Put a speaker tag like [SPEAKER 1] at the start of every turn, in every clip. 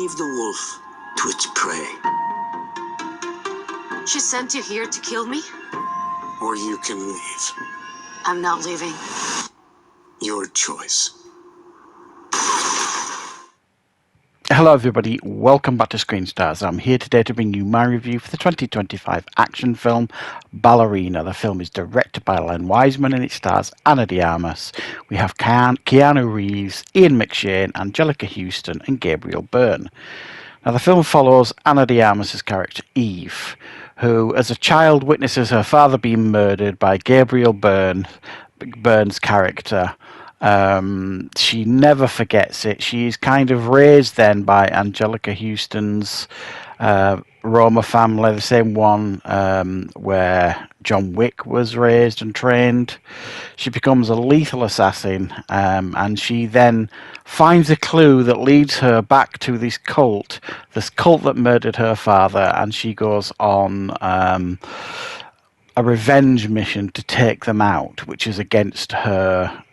[SPEAKER 1] leave the wolf to its prey.
[SPEAKER 2] She sent you here to kill me?
[SPEAKER 1] Or you can leave.
[SPEAKER 2] I'm not leaving.
[SPEAKER 1] Your choice.
[SPEAKER 3] Hello everybody, welcome back to Screenstars. I'm here today to bring you my review for the 2025 action film Ballerina. The film is directed by Len Wiseman and it stars Ana de Armas. We have Keanu Reeves, Ian McShane, Angelica Houston and Gabriel Byrne. Now the film follows Ana de Armas' character Eve, who as a child witnesses her father being murdered by Gabriel Byrne's character. She never forgets it. She's kind of raised then by Angelica Houston's Roma family, the same one where John Wick was raised and trained. She becomes a lethal assassin, and she then finds a clue that leads her back to this cult that murdered her father, and she goes on a revenge mission to take them out, which is against her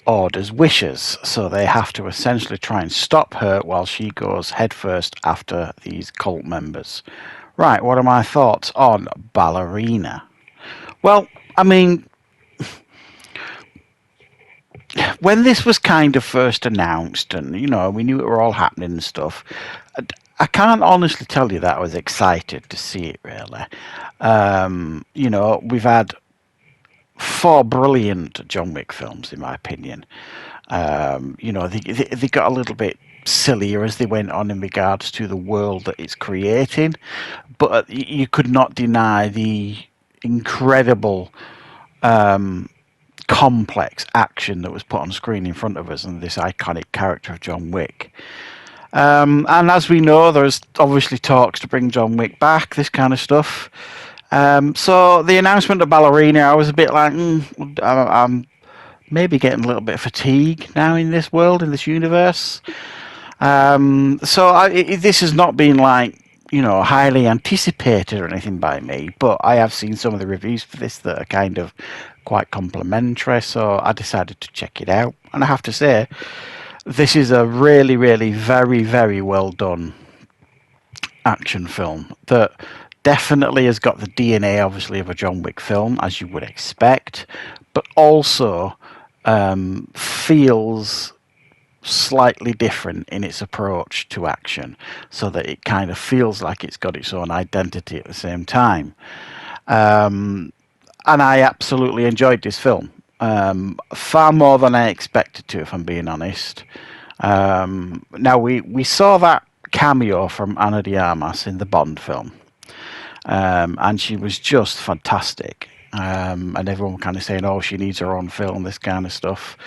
[SPEAKER 3] orders, wishes. So they have to essentially try and stop her while she goes headfirst after these cult members. Right, what are my thoughts on Ballerina? Well, I mean, when this was kind of first announced and, you know, we knew it were all happening and stuff, I can't honestly tell you that I was excited to see it, really. You know, we've had 4 brilliant John Wick films, in my opinion. You know, they got a little bit sillier as they went on in regards to the world that it's creating, but you could not deny the incredible complex action that was put on screen in front of us and this iconic character of John Wick. And as we know, there's obviously talks to bring John Wick back, this kind of stuff. So the announcement of Ballerina, I was a bit like, I'm maybe getting a little bit of fatigue now in this world, in this universe. So this has not been like, you know, highly anticipated or anything by me, but I have seen some of the reviews for this that are kind of quite complimentary, so I decided to check it out. And I have to say, this is a really, really very, very well done action film that definitely has got the DNA, obviously, of a John Wick film, as you would expect, but also feels slightly different in its approach to action, so that it kind of feels like it's got its own identity at the same time. And I absolutely enjoyed this film. Far more than I expected to, if I'm being honest. Now, we saw that cameo from Ana de Armas in the Bond film, and she was just fantastic. And everyone kind of saying, oh, she needs her own film, this kind of stuff.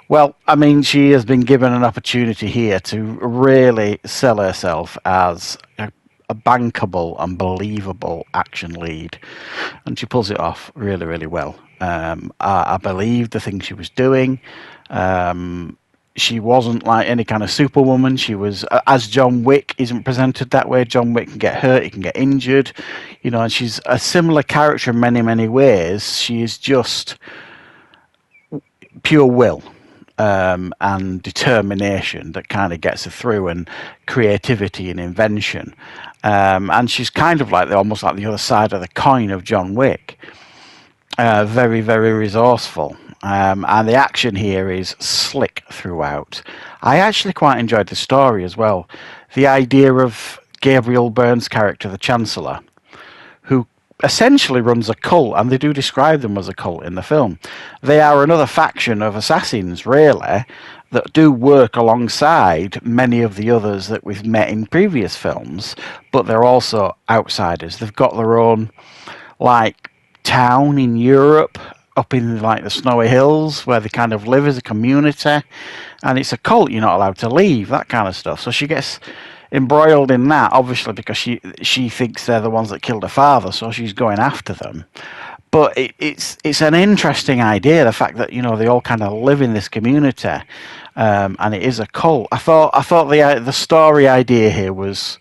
[SPEAKER 3] Well, I mean, she has been given an opportunity here to really sell herself as a bankable and believable action lead, and she pulls it off really, really well. I believed the thing she was doing. She wasn't like any kind of superwoman. She was, as John Wick isn't presented that way. John Wick can get hurt, he can get injured, you know, and she's a similar character in many, many ways. She is just pure will and determination that kind of gets her through, and creativity and invention. And she's kind of like almost like the other side of the coin of John Wick. Very, very resourceful. And the action here is slick throughout. I actually quite enjoyed the story as well. The idea of Gabriel Byrne's character, the Chancellor, who essentially runs a cult, and they do describe them as a cult in the film. They are another faction of assassins, really, that do work alongside many of the others that we've met in previous films, but they're also outsiders. They've got their own, like, town in Europe, up in like the snowy hills, where they kind of live as a community, and it's a cult, you're not allowed to leave, that kind of stuff. So she gets embroiled in that, obviously, because she thinks they're the ones that killed her father, so she's going after them. But it's an interesting idea, the fact that, you know, they all kind of live in this community, and it is a cult. I thought the story idea here was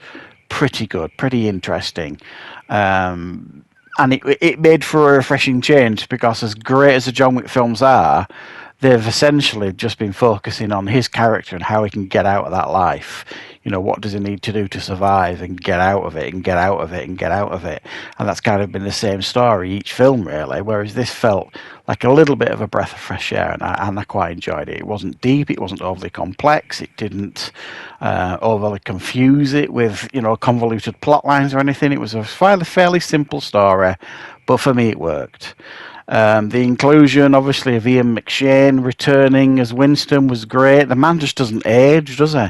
[SPEAKER 3] pretty good, pretty interesting. And it made for a refreshing change, because as great as the John Wick films are, they've essentially just been focusing on his character and how he can get out of that life. You know, what does he need to do to survive and get out of it and get out of it and get out of it. And that's kind of been the same story each film, really, whereas this felt like a little bit of a breath of fresh air, and I quite enjoyed it. It wasn't deep, it wasn't overly complex, it didn't overly confuse it with, you know, convoluted plot lines or anything. It was a fairly simple story, but for me it worked. The inclusion, obviously, of Ian McShane returning as Winston was great. The man just doesn't age, does he?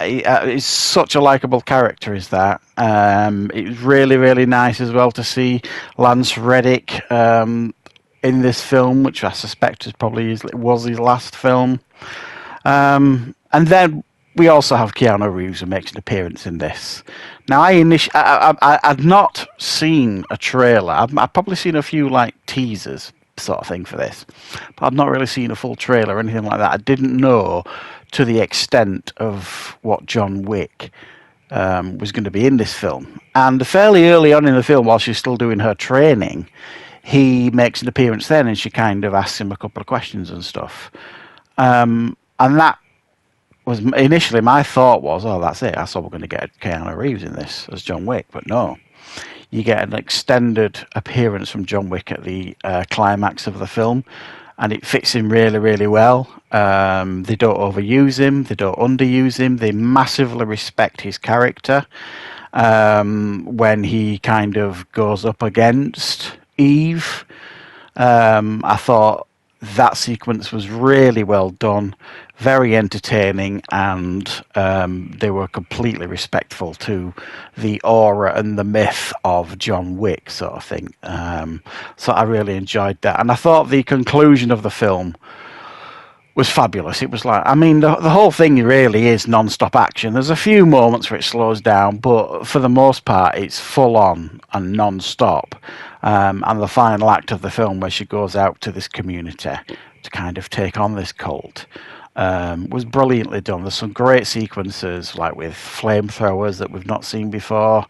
[SPEAKER 3] He's such a likable character, is that. It was really, really nice as well to see Lance Reddick in this film, which I suspect was his last film. And then we also have Keanu Reeves, who makes an appearance in this. Now, I'd not seen a trailer. I've probably seen a few like teasers sort of thing for this, but I've not really seen a full trailer or anything like that. I didn't know to the extent of what John Wick was going to be in this film. And fairly early on in the film, while she's still doing her training, he makes an appearance then, and she kind of asks him a couple of questions and stuff. And that was initially my thought was, oh, that's it. I thought we're going to get Keanu Reeves in this as John Wick, but no. You get an extended appearance from John Wick at the climax of the film, and it fits in really, really well. They don't overuse him, they don't underuse him, they massively respect his character. When he kind of goes up against Eve, I thought that sequence was really well done, very entertaining, and they were completely respectful to the aura and the myth of John Wick, sort of thing. So I really enjoyed that, and I thought the conclusion of the film was fabulous. It was like, I mean, the whole thing really is non-stop action. There's a few moments where it slows down, but for the most part, it's full on and non-stop. And the final act of the film, where she goes out to this community to kind of take on this cult, was brilliantly done. There's some great sequences, like with flamethrowers that we've not seen before.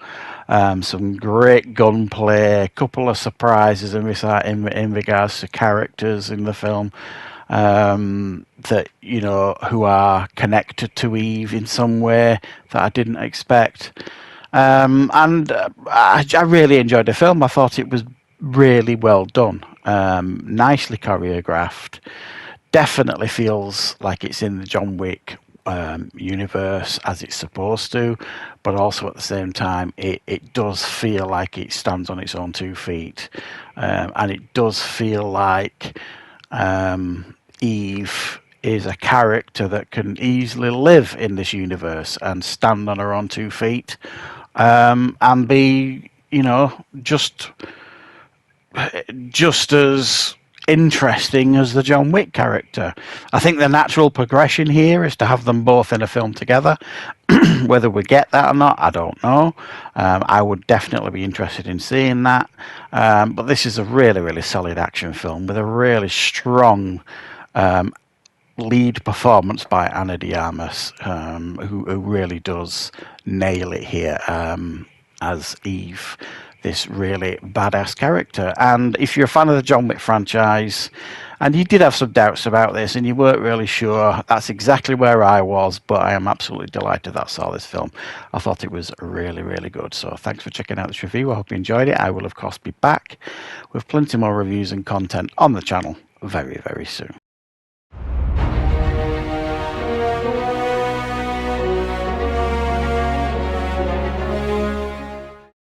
[SPEAKER 3] Some great gunplay, a couple of surprises in regards to characters in the film. That, you know, who are connected to Eve in some way that I didn't expect. I really enjoyed the film. I thought it was really well done, nicely choreographed. Definitely feels like it's in the John Wick universe as it's supposed to, but also at the same time it does feel like it stands on its own 2 feet, and it does feel like Eve is a character that can easily live in this universe and stand on her own 2 feet, and be, you know, just as interesting as the John Wick character. I think the natural progression here is to have them both in a film together. Whether we get that or not, I don't know. I would definitely be interested in seeing that. But this is a really, really solid action film with a really strong lead performance by Ana de Armas, who really does nail it here as Eve, this really badass character. And if you're a fan of the John Wick franchise and you did have some doubts about this and you weren't really sure, that's exactly where I was, but I am absolutely delighted that I saw this film. I thought it was really, really good. So thanks for checking out this review. I hope you enjoyed it. I will, of course, be back with plenty more reviews and content on the channel very, very soon.